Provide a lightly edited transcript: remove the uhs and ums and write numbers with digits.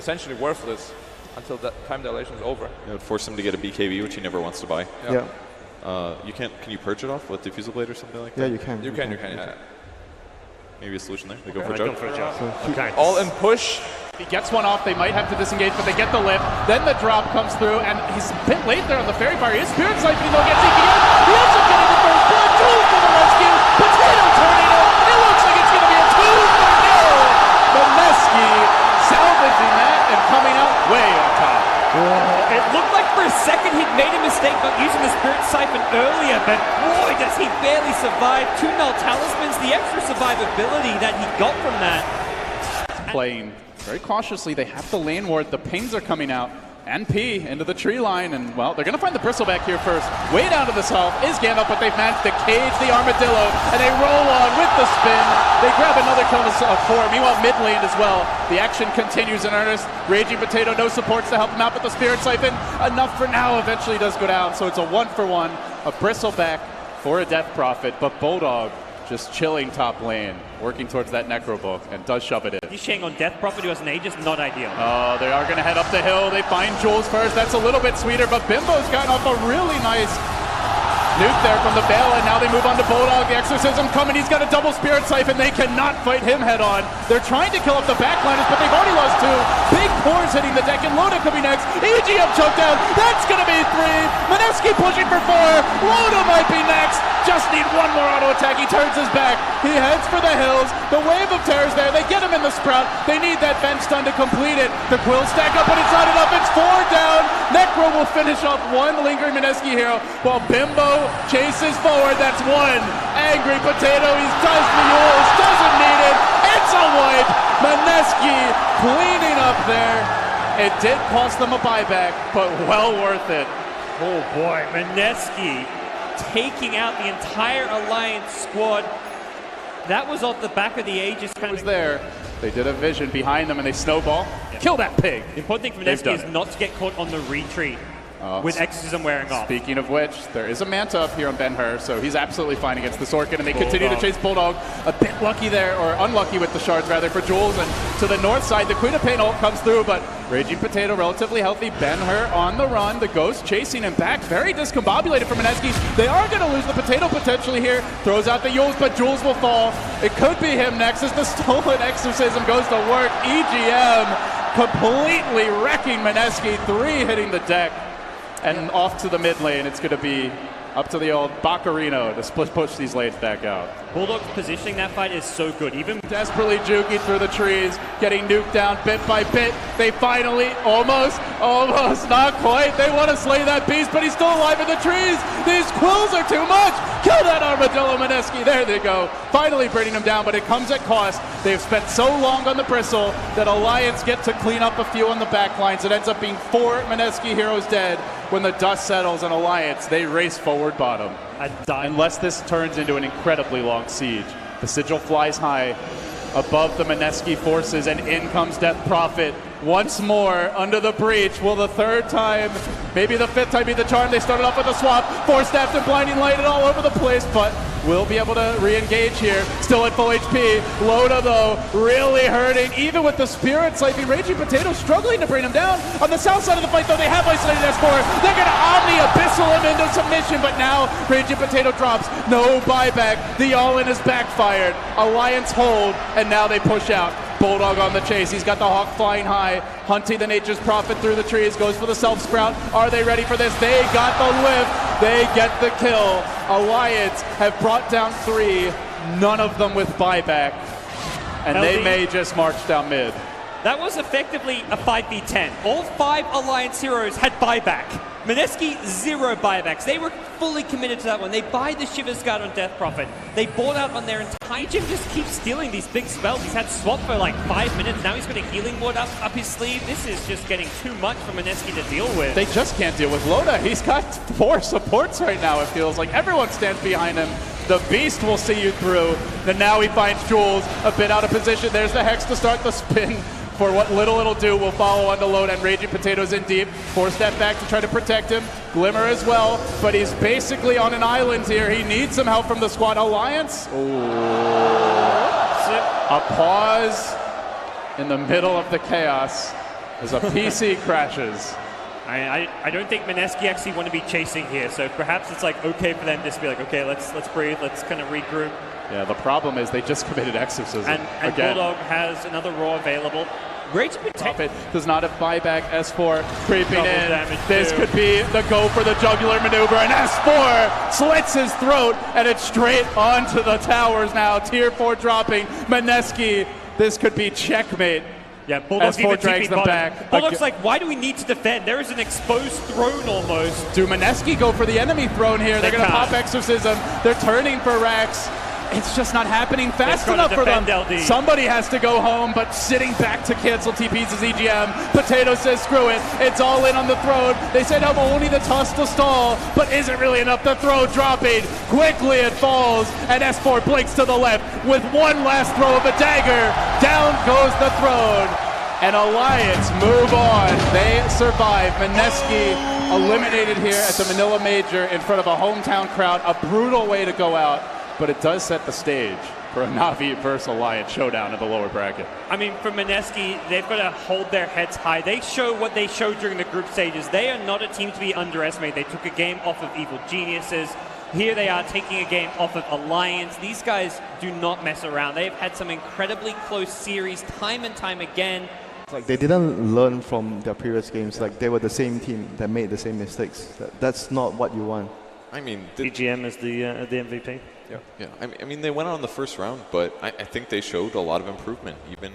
essentially worthless until that time dilation is over. It would force him to get a BKB, which he never wants to buy. Yeah. Can you purge it off with Diffusal Blade or something like that? Yeah, you can. You can, yeah. Maybe a solution there. They Okay. go for They Jug. go for a jug. So Okay. All in push. He gets one off, they might have to disengage, but they get the lift. Then the drop comes through, and he's a bit late there on the fairy fire. His Spirit Siphoning though gets EPM. He ends up getting the first blood. Jules for the rescue. Potato Tornado. It looks like it's going to be a 2-0. Mineski salvaging that and coming out way on top. It looked like for a second he'd made a mistake not using the Spirit Siphon earlier, but boy, does he barely survive. 2 null talismans, the extra survivability that he got from that. Playing very cautiously, they have the lane ward, the pings are coming out. NP into the tree line, and well, they're going to find the Bristleback here first. Way down to the south is Gandalf, but they've managed to cage the Armadillo, and they roll on with the spin. They grab another kill of 4. Meanwhile, mid lane as well. The action continues in earnest. Raging Potato, no supports to help him out, but the Spirit Siphon, enough for now, eventually does go down. So it's a 1-for-1, a Bristleback for a Death Prophet, but Bulldog just chilling top lane, working towards that Necro Book, and does shove it in. He's shaying on Death Prophet, who has an Aegis, not ideal. Oh, they are going to head up the hill. They find Jules first. That's a little bit sweeter, but Bimbo's gotten off a really nice nuke there from the Bell, and now they move on to Bulldog. The Exorcism coming. He's got a double Spirit Siphon. They cannot fight him head on. They're trying to kill up the backliners, but they've already lost 2. Big Pores hitting the deck, and Loda could be next. EGM choke down. That's going to be 3. Mineski pushing for 4. Loda might be next. Just need one more auto attack. He turns his back. He heads for the hills. The wave of terror's there. They get him in the sprout. They need that bench stun to complete it. The quills stack up, but it's not enough. It's 4 down. Necro will finish off one lingering Mineski hero while Bimbo chases forward. That's 1. Angry Potato. He does mules. Doesn't need it. It's a wipe. Mineski cleaning up there. It did cost them a buyback, but well worth it. Oh boy, Mineski taking out the entire Alliance squad. That was off the back of the Aegis. It was there. They did a vision behind them and they snowball. Yeah. Kill that pig. The important thing for Mineski is not to get caught on the retreat with Exorcism wearing off. Speaking of which, there is a Manta up here on Ben-Hur, so he's absolutely fine against the Sorkin, and they continue to chase Bulldog. A bit lucky there, or unlucky with the shards rather, for Jules. And to the north side, the Queen of Pain ult comes through, but Raging Potato relatively healthy. Ben-Hur on the run. The Ghost chasing him back. Very discombobulated from Mineski. They are going to lose the Potato potentially here. Throws out the Yules, but Jules will fall. It could be him next as the stolen Exorcism goes to work. EGM completely wrecking Mineski. 3 hitting the deck. And off to the mid lane, it's going to be up to the old Baccarino to split push these lanes back out. Bulldog's positioning that fight is so good. Even desperately juking through the trees, getting nuked down bit by bit. They finally, almost, not quite. They want to slay that beast, but he's still alive in the trees. These quills are too much. Kill that Armadillo, Mineski. There they go. Finally bringing him down, but it comes at cost. They've spent so long on the Bristle that Alliance get to clean up a few on the back lines. It ends up being 4 Mineski heroes dead. When the dust settles on Alliance, they race forward bottom. Unless this turns into an incredibly long siege. The sigil flies high above the Mineski forces, and in comes Death Prophet. Once more under the breach. Will the 3rd time, maybe the 5th time be the charm? They started off with a swap. 4-staffed and blinding light and all over the place, but will be able to re-engage here. Still at full HP. Loda, though, really hurting. Even with the Spirit Siphon, Raging Potato struggling to bring him down. On the south side of the fight, though, they have isolated S4. They're going to Omni Abyssal him into submission, but now Raging Potato drops. No buyback. The all-in is backfired. Alliance hold, and now they push out. Bulldog on the chase. He's got the Hawk flying high, hunting the Nature's Prophet through the trees, goes for the self-sprout. Are they ready for this? They got the lift. They get the kill. Alliance have brought down 3, none of them with buyback. And they may just march down mid. that was effectively a 5v10. All 5 Alliance heroes had buyback. Mineski, 0 buybacks. They were fully committed to that one. They buy the Shiver's Guard on Death Prophet. They bought out on their entire gym, just keeps stealing these big spells. He's had swap for like 5 minutes. Now he's got a healing ward up his sleeve. This is just getting too much for Mineski to deal with. They just can't deal with Loda. He's got 4 supports right now, it feels like. Everyone stands behind him. The Beast will see you through. Then now he finds Jules a bit out of position. There's the Hex to start the spin. For what little it'll do, will follow on to Loda, and Raging Potato's in deep. 4-step back to try to protect him. Glimmer as well, but he's basically on an island here. He needs some help from the squad. Alliance. Ooh. A pause in the middle of the chaos. as a PC crashes. I don't think Mineski actually want to be chasing here, so perhaps it's like okay for them to just be like, okay, let's breathe, let's kind of regroup. Yeah, the problem is they just committed exorcism. And again. Bulldog has another Raw available. Great to protect It does not have buyback. S4 creeping Double in. damage This too. could be the go for the jugular maneuver, and S4 slits his throat, and it's straight onto the towers now. Tier 4 dropping. Mineski, this could be checkmate. Yeah, Bulldog's S4 even drags TP them bottom. back. Bulldog's like, why do we need to defend? There is an exposed throne almost. Do Mineski go for the enemy throne here? They're going to can't. pop Exorcism. They're turning for Rax. It's just not happening fast They've got enough to for them. defend LD. Somebody has to go home, but sitting back to cancel TPs is EGM. Potato says, screw it. It's all in on the throne. They said, oh, only the toss to stall, but is it really enough? The throw dropping. Quickly it falls, and S4 blinks to the left with one last throw of a dagger. Down goes the throne. And Alliance move on. They survive. Mineski eliminated here at the Manila Major in front of a hometown crowd. A brutal way to go out, but it does set the stage for a Na'Vi versus Alliance showdown in the lower bracket. I mean, for Mineski, they've got to hold their heads high. They show what they showed during the group stages. They are not a team to be underestimated. They took a game off of Evil Geniuses. Here they are taking a game off of Alliance. These guys do not mess around. They've had some incredibly close series time and time again. Like they didn't learn from their previous games. Like they were the same team that made the same mistakes. That's not what you want. I mean, EGM is the MVP. yeah. I mean, they went on the first round, but I think they showed a lot of improvement. Even